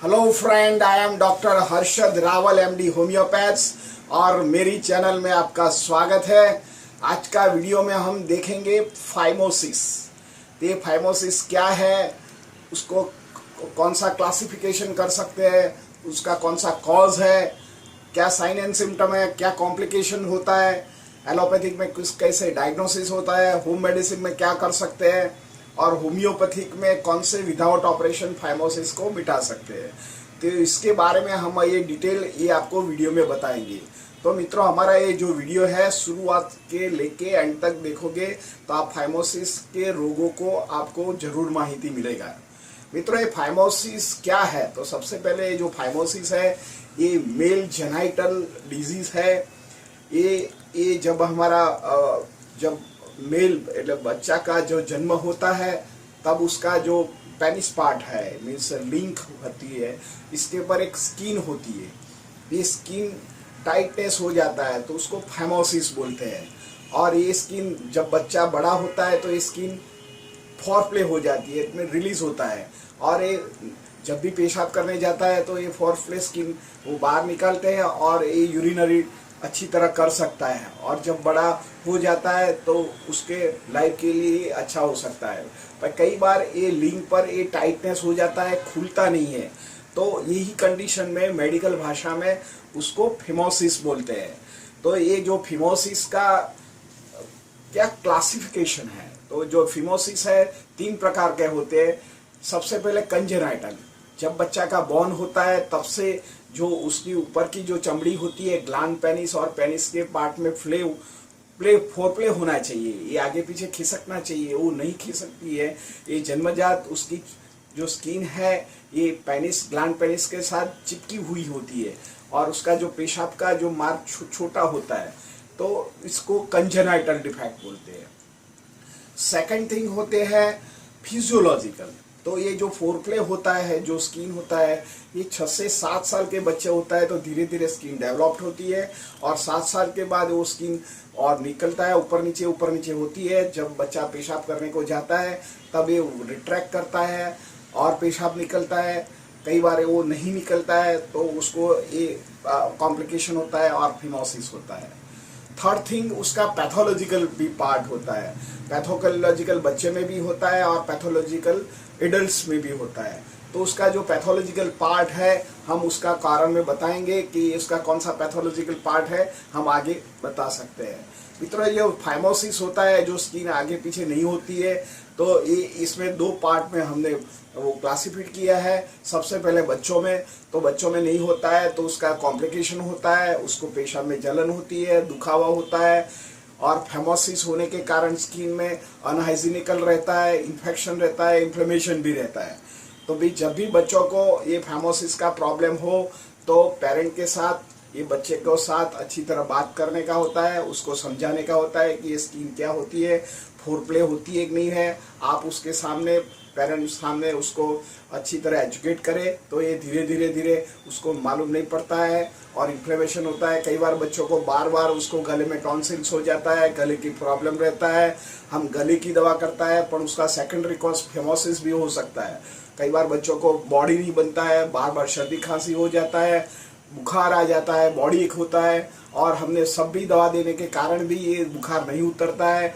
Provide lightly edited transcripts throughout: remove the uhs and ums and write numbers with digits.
Hello friend, I am doctor Harshad Rawal MD homeopaths और मेरी channel में आपका स्वागत है। आज का वीडियो में हम देखेंगे फाइमोसिस। ये फाइमोसिस क्या है, उसको कौन सा क्लासिफिकेशन कर सकते हैं, उसका कौन सा कॉज है, क्या साइन एंड सिम्टम है, क्या कॉम्प्लिकेशन होता है, एलोपैथिक में किस कैसे डायग्नोसिस होता है, होम मेडिसिन में क्या कर सकते हैं और होम्योपैथिक में कौन से विदाउट ऑपरेशन फाइमोसिस को मिटा सकते हैं। तो इसके बारे में हम ये डिटेल आपको वीडियो में बताएंगे। तो मित्रों, हमारा ये जो वीडियो है शुरुआत के लेके एंड तक देखोगे तो आप फाइमोसिस के रोगों को आपको जरूर माहिती मिलेगा। मित्रों, ये फाइमोसिस क्या है? तो सबसे पहले जो फाइमोसिस है ये मेल जेनाइटल डिजीज है। ये जब हमारा जब मेल मतलब बच्चा का जो जन्म होता है तब उसका जो पेनिस पार्ट है मीन्स लिंक होती है, इसके ऊपर एक स्किन होती है। ये स्किन टाइटनेस हो जाता है तो उसको फाइमोसिस बोलते हैं। और ये स्किन जब बच्चा बड़ा होता है तो ये स्किन फोरप्ले हो जाती है, इसमें रिलीज होता है। और ये जब भी पेशाब करने जाता है तो ये फोरप्ले स्किन वो बाहर निकालते हैं और ये यूरिनरी अच्छी तरह कर सकता है। और जब बड़ा हो जाता है तो उसके लाइफ के लिए अच्छा हो सकता है। पर कई बार ये लिंक पर ये टाइटनेस हो जाता है, खुलता नहीं है। तो यही कंडीशन में मेडिकल भाषा में उसको फिमोसिस बोलते हैं। तो ये जो फिमोसिस का क्या क्लासिफिकेशन है, तो जो फिमोसिस है 3 प्रकार के होते हैं। सबसे पहले कंजेनाइटल, जब बच्चा का बॉर्न होता है तब से जो उसकी ऊपर की जो चमड़ी होती है ग्लैंड पेनिस और पेनिस के पार्ट में फोरप्ले होना चाहिए। ये आगे पीछे खिसकना चाहिए, वो नहीं खिसकती है। ये जन्मजात उसकी जो स्किन है ये पेनिस ग्लैंड पेनिस के साथ चिपकी हुई होती है और उसका जो पेशाब का जो मार्ग छोटा होता है, तो इसको कंजेनाइटल डिफेक्ट बोलते हैं। सेकंड थिंग होते हैं फिजियोलॉजिकल। तो ये जो फोरप्ले होता है, जो स्किन होता है, ये 6 से 7 साल के बच्चे होता है तो धीरे धीरे स्किन डेवलप्ड होती है और 7 साल के बाद वो स्किन और निकलता है, ऊपर नीचे होती है। जब बच्चा पेशाब करने को जाता है तब ये रिट्रैक्ट करता है और पेशाब निकलता है। कई बार वो नहीं निकलता है तो उसको ये कॉम्प्लिकेशन होता है और फिमोसिस होता है। थर्ड थिंग, उसका पैथोलॉजिकल भी पार्ट होता है। पैथोलॉजिकल बच्चे में भी होता है और पैथोलॉजिकल एडल्ट्स में भी होता है। तो उसका जो पैथोलॉजिकल पार्ट है हम उसका कारण में बताएंगे कि उसका कौन सा पैथोलॉजिकल पार्ट है, हम आगे बता सकते हैं। मित्रों, ये फाइमोसिस होता है जो स्किन आगे पीछे नहीं होती है, तो ये इसमें 2 पार्ट में हमने वो क्लासिफाइड किया है। सबसे पहले बच्चों में, तो बच्चों में नहीं होता है तो उसका कॉम्प्लिकेशन होता है, उसको पेशाब में जलन होती है, दुखावा होता है और फाइमोसिस होने के कारण स्किन में अनहाइजीनिकल रहता है, इन्फेक्शन रहता है, इन्फ्लेमेशन भी रहता है। तो भी जब भी बच्चों को ये फाइमोसिस का प्रॉब्लम हो तो पेरेंट के साथ, ये बच्चे को साथ अच्छी तरह बात करने का होता है, उसको समझाने का होता है कि ये स्किन क्या होती है, फोरप्ले होती है कि नहीं है। आप उसके सामने, पेरेंट्स सामने उसको अच्छी तरह एजुकेट करें तो ये धीरे धीरे उसको मालूम नहीं पड़ता है और इन्फ्लेमेशन होता है। कई बार बच्चों को बार बार उसको गले में टॉन्सिल्स हो जाता है, गले की प्रॉब्लम रहता है, हम गले की दवा करता है पर उसका सेकेंडरी कॉज फिमोसिस भी हो सकता है। कई बार बच्चों को बॉडी नहीं बनता है, बार बार सर्दी खांसी हो जाता है, बुखार आ जाता है, बॉडी एक होता है और हमने सब भी दवा देने के कारण भी ये बुखार नहीं उतरता है।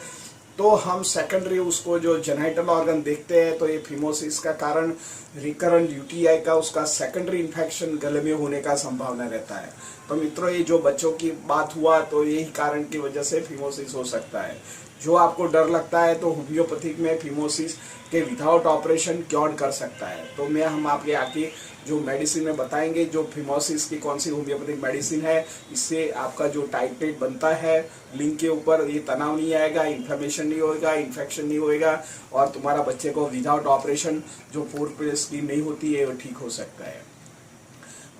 तो हम सेकेंडरी उसको जो जेनाइटल ऑर्गन देखते हैं तो ये फिमोसिस का कारण रिकरेंट यूटीआई का उसका सेकेंडरी इन्फेक्शन गले में होने का संभावना रहता है। तो मित्रों, ये जो बच्चों की बात हुआ तो यही कारण की वजह से फिमोसिस हो सकता है। जो आपको डर लगता है तो होम्योपैथिक में फिमोसिस के विदाउट ऑपरेशन क्योर कर सकता है। तो हम आपके आगे जो मेडिसिन में बताएंगे, जो फिमोसिस की कौन सी होम्योपैथिक मेडिसिन है, इससे आपका जो टाइटेट बनता है लिंक के ऊपर, ये तनाव नहीं आएगा, इन्फ्लेमेशन नहीं होगा, इन्फेक्शन नहीं होएगा और तुम्हारा बच्चे को विदाउट ऑपरेशन जो फोरप्ले स्किन नहीं होती है वो ठीक हो सकता है।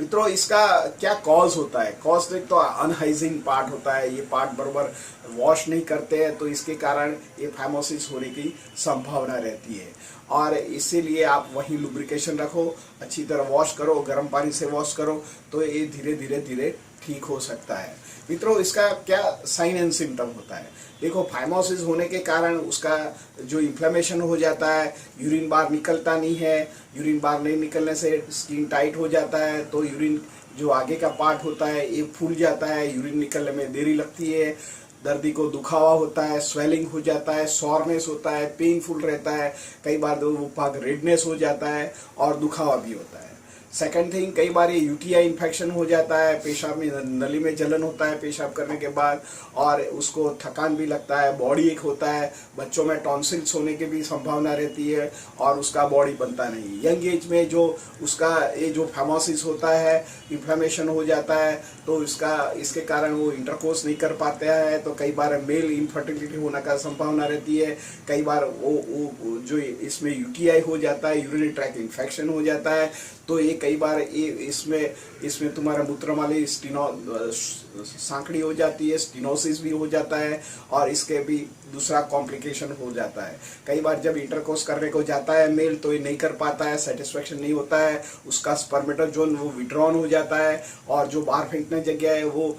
मित्रों, इसका क्या कॉज होता है? कॉज एक तो अनहाइजीन पार्ट होता है, ये पार्ट बराबर वॉश नहीं करते हैं तो इसके कारण ये फाइमोसिस होने की संभावना रहती है। और इसीलिए आप वहीं लुब्रिकेशन रखो, अच्छी तरह वॉश करो, गर्म पानी से वॉश करो तो ये धीरे धीरे ठीक हो सकता है। मित्रों, इसका क्या साइन एंड सिम्टम होता है? देखो, फाइमोसिस होने के कारण उसका जो इन्फ्लेमेशन हो जाता है, यूरिन बाहर निकलता नहीं है। यूरिन बाहर नहीं निकलने से स्किन टाइट हो जाता है, तो यूरिन जो आगे का पार्ट होता है ये फूल जाता है, यूरिन निकलने में देरी लगती है, दर्दी को दुखावा होता है, स्वेलिंग हो जाता है, सॉरनेस होता है, पेनफुल रहता है, कई बार तो वो भाग रेडनेस हो जाता है और दुखावा भी होता है। सेकंड थिंग, कई बार ये यूटीआई इन्फेक्शन हो जाता है, पेशाब में नली में जलन होता है पेशाब करने के बाद, और उसको थकान भी लगता है, बॉडी एक होता है। बच्चों में टॉन्सिल्स होने की भी संभावना रहती है और उसका बॉडी बनता नहीं। यंग एज में जो उसका ये जो फाइमोसिस होता है, इन्फ्लेमेशन हो जाता है, तो इसके कारण वो इंटरकोर्स नहीं कर पाते हैं, तो कई बार मेल इनफर्टिलिटी होने का संभावना रहती है। कई बार वो जो इसमें यूटीआई हो जाता है, यूरिनरी ट्रैक्ट इन्फेक्शन हो जाता है, तो ये कई बार इसमें तुम्हारा मूत्रनाली सांकड़ी हो जाती है, स्टिनोसिस भी हो जाता है, और इसके भी दूसरा कॉम्प्लिकेशन हो जाता है। कई बार जब इंटरकोर्स करने को जाता है मेल, तो ये नहीं कर पाता है, सेटिस्फेक्शन नहीं होता है, उसका स्पर्मेटोजोन वो विड्रॉन हो जाता है, और जो बाहर फेंकने जगह है वो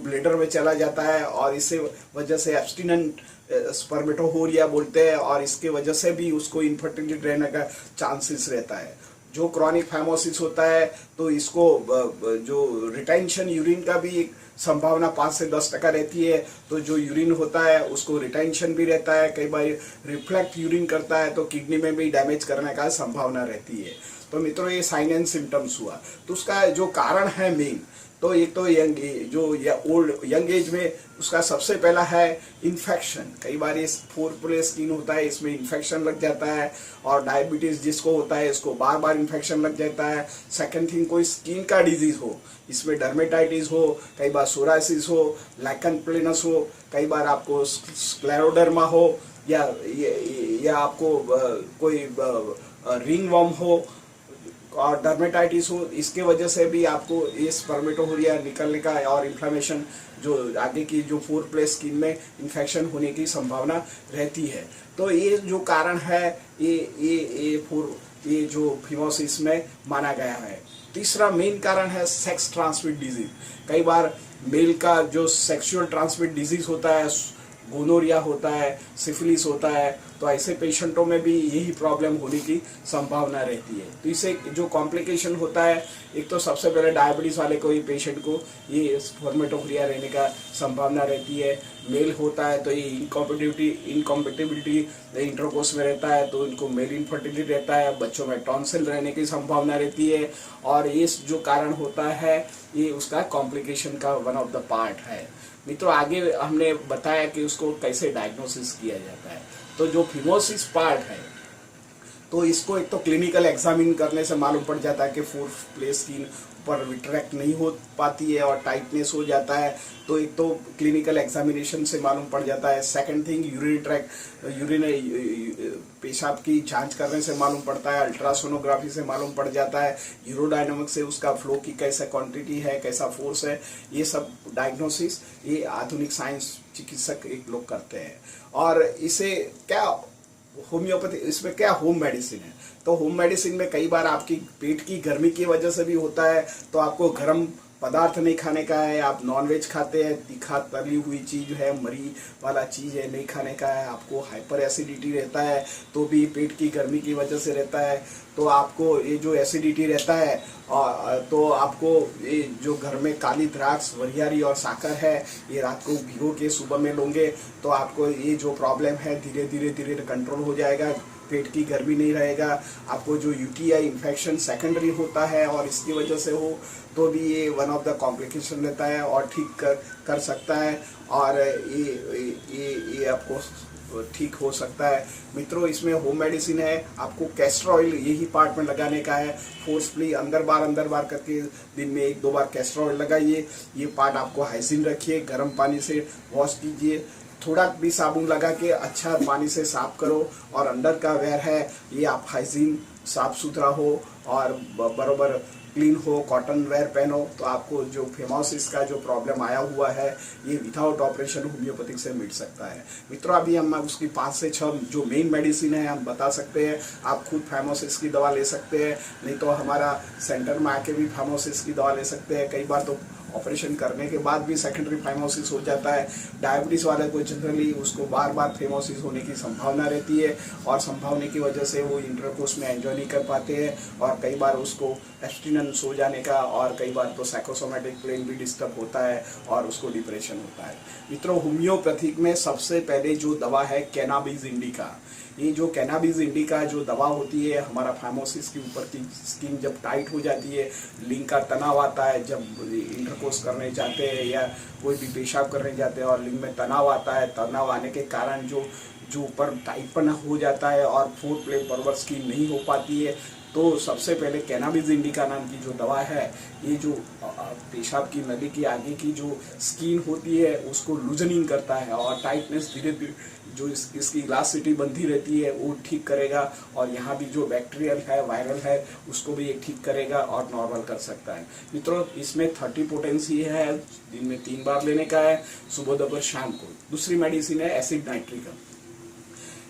ब्लेडर में चला जाता है, और इसे वजह से एब्स्टिनेंट स्पर्मेटोहोरिया बोलते हैं, और इसके वजह से भी उसको इनफर्टिलिटी रहने का चांसेस रहता है। जो क्रॉनिक फाइमोसिस होता है, तो इसको जो रिटेंशन यूरिन का भी एक संभावना 5 से 10% रहती है। तो जो यूरिन होता है उसको रिटेंशन भी रहता है, कई बार रिफ्लेक्ट यूरिन करता है, तो किडनी में भी डैमेज करने का संभावना रहती है। तो मित्रों, ये साइन एंड सिम्टम्स हुआ। तो उसका जो कारण है मेन, तो एक तो यंग एज में उसका सबसे पहला है इन्फेक्शन। कई बार ये 4 प्ले स्किन होता है, इसमें इन्फेक्शन लग जाता है, और डायबिटीज जिसको होता है इसको बार बार इन्फेक्शन लग जाता है। सेकंड थिंग, कोई स्किन का डिजीज हो, इसमें डर्मेटाइटिस हो, कई बार सोरासिस हो, लाइकन प्लेनस हो, कई बार आपको स्क्लेरोडर्मा हो, या आपको कोई रिंग वर्म हो और डर्मेटाइटिस हो। इसके वजह से भी आपको ये स्पर्मेटोहोरिया निकलने का और इन्फ्लेमेशन जो आगे की जो 4 प्ले स्किन में इन्फेक्शन होने की संभावना रहती है। तो ये जो कारण है ये जो फिमोसिस में माना गया है। तीसरा मेन कारण है सेक्स ट्रांसमिट डिजीज। कई बार मेल का जो सेक्सुअल ट्रांसमिट डिजीज होता है, गोनोरिया होता है, सिफिलिस होता है, तो ऐसे पेशेंटों में भी यही प्रॉब्लम होने की संभावना रहती है। तो इससे जो कॉम्प्लिकेशन होता है, एक तो सबसे पहले डायबिटीज़ वाले कोई पेशेंट को ये स्पर्मेटोहोरिया रहने का संभावना रहती है। मेल होता है तो ये इनकॉम्पेटिबिलिटी इंटरकोर्स में रहता है, तो इनको मेल इनफर्टिलिटी रहता है, बच्चों में टॉन्सिल रहने की संभावना रहती है, और ये जो कारण होता है ये उसका कॉम्प्लिकेशन का वन ऑफ द पार्ट है। मित्रों, आगे हमने बताया कि उसको कैसे डायग्नोसिस किया जाता है। तो जो फिमोसिस पार्ट है, तो इसको एक तो क्लिनिकल एग्जामिन करने से मालूम पड़ जाता है कि 4 प्ले स्किन पर रिट्रैक्ट नहीं हो पाती है और टाइटनेस हो जाता है, तो एक तो क्लिनिकल एग्जामिनेशन से मालूम पड़ जाता है। सेकंड थिंग, यूरिन पेशाब की जांच करने से मालूम पड़ता है, अल्ट्रासोनोग्राफी से मालूम पड़ जाता है, यूरोडायनामिक्स से उसका फ्लो की कैसा क्वांटिटी है, कैसा फोर्स है, ये सब डायग्नोसिस ये आधुनिक साइंस चिकित्सक एक लोग करते हैं। और इसे क्या होम्योपैथी, इसमें क्या होम मेडिसिन है, तो होम मेडिसिन में कई बार आपकी पेट की गर्मी की वजह से भी होता है, तो आपको गर्म पदार्थ नहीं खाने का है, आप नॉनवेज खाते हैं, तीखा तली हुई चीज़ है, मरी वाला चीज़ है, नहीं खाने का है, आपको हाइपर एसिडिटी रहता है, तो भी पेट की गर्मी की वजह से रहता है, तो आपको ये जो एसिडिटी रहता है, तो आपको ये जो घर में काली द्राक्ष, वरियारी और साकर है, ये रात को भिगो के सुबह में लोगे, तो आपको ये जो प्रॉब्लम है धीरे धीरे कंट्रोल हो जाएगा, पेट की गर्मी नहीं रहेगा। आपको जो यूटीआई इन्फेक्शन सेकेंडरी होता है और इसकी वजह से हो, तो भी ये वन ऑफ द कॉम्प्लिकेशन रहता है और ठीक कर सकता है, और ये आपको ठीक हो सकता है। मित्रों, इसमें होम मेडिसिन है, आपको कैस्टर ऑयल यही पार्ट में लगाने का है, फोर्सफुली अंदर बार करके दिन में 1-2 बार कैस्टर ऑयल लगाइए। ये पार्ट आपको हाइजीन रखिए, गर्म पानी से वॉश कीजिए, थोड़ा भी साबुन लगा के अच्छा पानी से साफ करो, और अंदर का वेयर है ये आप हाइजीन साफ सुथरा हो और बराबर क्लीन हो, कॉटन वेयर पहनो, तो आपको जो फेमोसिस का जो प्रॉब्लम आया हुआ है ये विदाउट ऑपरेशन होम्योपैथिक से मिट सकता है। मित्रों, अभी हम उसकी 5 से 6 जो मेन मेडिसिन है हम बता सकते हैं। आप खुद फेमोसिस की दवा ले सकते हैं, नहीं तो हमारा सेंटर में आके भी फेमोसिस की दवा ले सकते हैं। कई बार तो ऑपरेशन करने के बाद भी सेकेंडरी फेमोसिस हो जाता है। डायबिटीज़ वाले को जनरली उसको बार बार फेमोसिस होने की संभावना रहती है, और संभावना की वजह से वो इंटरकोर्स में एंजॉय नहीं कर पाते हैं, और कई बार उसको एब्स्टिनेंस हो जाने का, और कई बार तो साइकोसोमेटिक प्लेन भी डिस्टर्ब होता है और उसको डिप्रेशन होता है। मित्रों, होम्योपैथिक में सबसे पहले जो दवा है कैनाबिस इंडिका। ये जो कैनाबिस इंडिका जो दवा होती है, हमारा फेमोसिस के ऊपर की स्किन जब टाइट हो जाती है, लिंग का तनाव आता है, जब इंटरकोर्स करने जाते हैं या कोई भी पेशाब करने जाते हैं और लिंग में तनाव आता है, तनाव आने के कारण जो ऊपर टाइटपन हो जाता है और फोर्थ प्ले बराबर स्किन नहीं हो पाती है, तो सबसे पहले कैनाबिस इंडिका नाम की जो दवा है, ये जो पेशाब की नली की आगे की जो स्किन होती है उसको लूजनिंग करता है, और टाइटनेस धीरे धीरे जो इसकी इलास्टिसिटी बंधी रहती है वो ठीक करेगा, और यहाँ भी जो बैक्टीरियल है, वायरल है, उसको भी ये ठीक करेगा और नॉर्मल कर सकता है। मित्रों, इसमें 30 पोटेंसी है, दिन में 3 बार लेने का है, सुबह दोपहर शाम को। दूसरी मेडिसिन है एसिड नाइट्रिकम।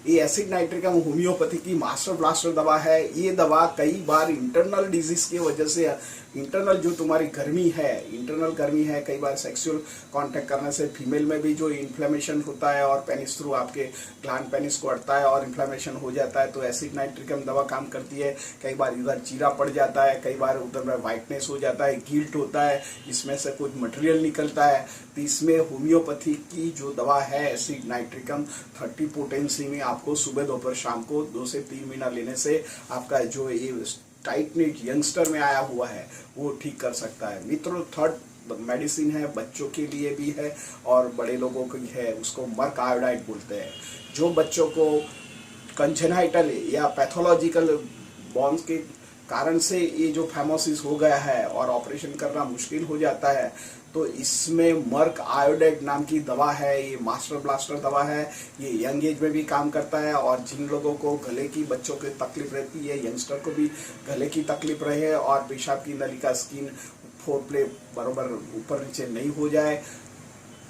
ये एसिड नाइट्रिकम होम्योपैथी की मास्टर ब्लास्टर दवा है। ये दवा कई बार इंटरनल डिजीज की वजह से, इंटरनल जो तुम्हारी गर्मी है, कई बार सेक्सुअल कांटेक्ट करने से फीमेल में भी जो इन्फ्लेमेशन होता है और पेनिस थ्रू आपके ग्लैंड पेनिस को अड़ता है और इन्फ्लेमेशन हो जाता है, तो एसिड नाइट्रिकम दवा काम करती है। कई बार इधर चीरा पड़ जाता है, कई बार उधर में वाइटनेस हो जाता है, गिल्ट होता है, इसमें से कुछ मटेरियल निकलता है, तो इसमें होम्योपैथी की जो दवा है एसिड नाइट्रिकम 30 पोटेंसी में आपको सुबह दोपहर शाम को 2 से 3 महीना लेने से आपका जो ये टाइट नीट यंगस्टर में आया हुआ है वो ठीक कर सकता है। मित्रों, थर्ड मेडिसिन है, बच्चों के लिए भी है और बड़े लोगों की है, उसको मर्क आयोडाइड बोलते हैं। जो बच्चों को कंजेनाइटल या पैथोलॉजिकल बॉन्स के कारण से ये जो फेमोसिस हो गया है और ऑपरेशन करना मुश्किल हो जाता है, तो इसमें मर्क आयोडाइड नाम की दवा है। ये मास्टर ब्लास्टर दवा है, ये यंग एज में भी काम करता है, और जिन लोगों को गले की, बच्चों की तकलीफ रहती है, यंगस्टर को भी गले की तकलीफ रहे और पेशाब की नली का स्किन फोर्थ प्ले बराबर ऊपर नीचे नहीं हो जाए,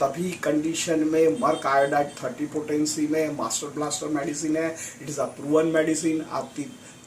तभी कंडीशन में मर्क आयोडाइड 30 पोटेंसी में मास्टर ब्लास्टर मेडिसिन है। It is a proven medicine. आप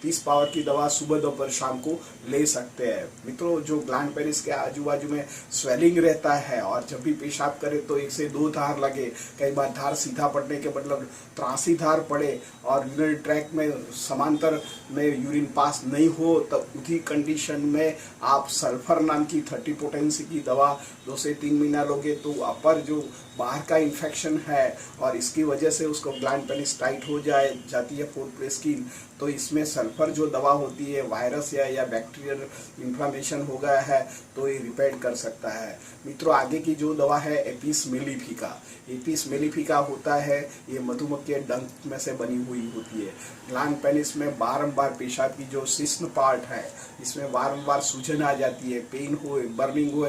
30 पावर की दवा सुबह दोपहर शाम को ले सकते हैं। मित्रों, जो ग्लैंड पेनिस के आजू बाजू में स्वेलिंग रहता है और जब भी पेशाब करे तो 1 से 2 धार लगे, कई बार धार सीधा पड़ने के मतलब त्रासी धार पड़े और यूरिनरी ट्रैक्ट में समांतर में यूरिन पास नहीं हो, तब उसी कंडीशन में आप सल्फर नाम की 30 पोटेंसी की दवा 2 से 3 महीना लोगे तो अपर जो बाहर का इन्फेक्शन है और इसकी वजह से उसको ग्लैंड पेनिस टाइट हो जाती है फोर्थ प्ले स्किन, तो इसमें सल्फर जो दवा होती है, वायरस या बैक्टीरियल इन्फ्लामेशन हो गया है तो ये रिपेयर कर सकता है। मित्रों, आगे की जो दवा है एपिस मेलिफिका। एपिस मेलिफिका होता है, ये मधुमक्खी डंक में से बनी हुई होती है। ग्लैंड पेनिस में बारंबार पेशाब की जो सिस्न पार्ट है इसमें बारंबार सूजन आ जाती है, पेन हो, बर्निंग हो,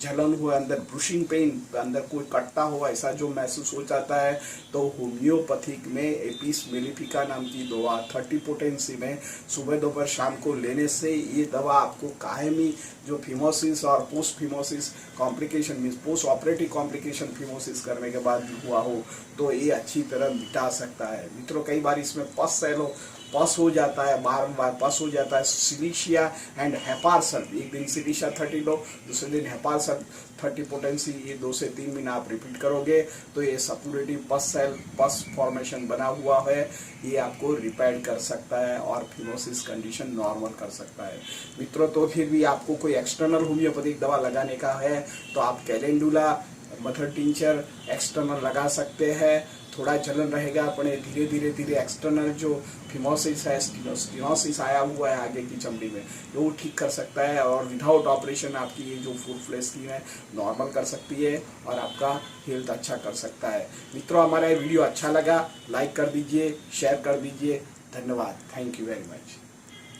जलन हो, अंदर ब्रुशिंग पेन, अंदर कोई कटता हो, ऐसा जो महसूस हो जाता है, तो होम्योपैथिक में एपिस मेलिफिका नाम की दवा 30 पोटेंसी में सुबह दोपहर शाम को लेने से ये दवा आपको कायमी जो फिमोसिस और post phimosis complication means post operative complication phimosis करने के बाद हुआ हो तो ये अच्छी तरह मिटा सकता है। मित्रों, कई बार इसमें पस हो जाता है, बारंबार पस हो जाता है। सिलिशिया एंड हेपारसल, एक दिन सिलिशिया 30 लो, दूसरे दिन हेपारसल 30 पोटेंसी, ये 2 से 3 महीना आप रिपीट करोगे तो ये सपुरेटिव पस फॉर्मेशन बना हुआ है, ये आपको रिपेयर कर सकता है और फिमोसिस कंडीशन नॉर्मल कर सकता है। मित्रों, तो फिर भी आपको कोई एक्सटर्नल होम्योपैथिक दवा लगाने का है तो आप कैलेंडुला मदर टिंचर एक्सटर्नल लगा सकते हैं। थोड़ा जलन रहेगा, अपने धीरे धीरे एक्सटर्नल जो फिमोसिस है, स्टिनोसिस आया हुआ है आगे की चमड़ी में, वो ठीक कर सकता है और विदाउट ऑपरेशन आपकी ये जो फुल फ्लेश स्किन है नॉर्मल कर सकती है और आपका हेल्थ अच्छा कर सकता है। मित्रों, हमारा ये वीडियो अच्छा लगा, लाइक कर दीजिए, शेयर कर दीजिए। धन्यवाद। Thank you very much.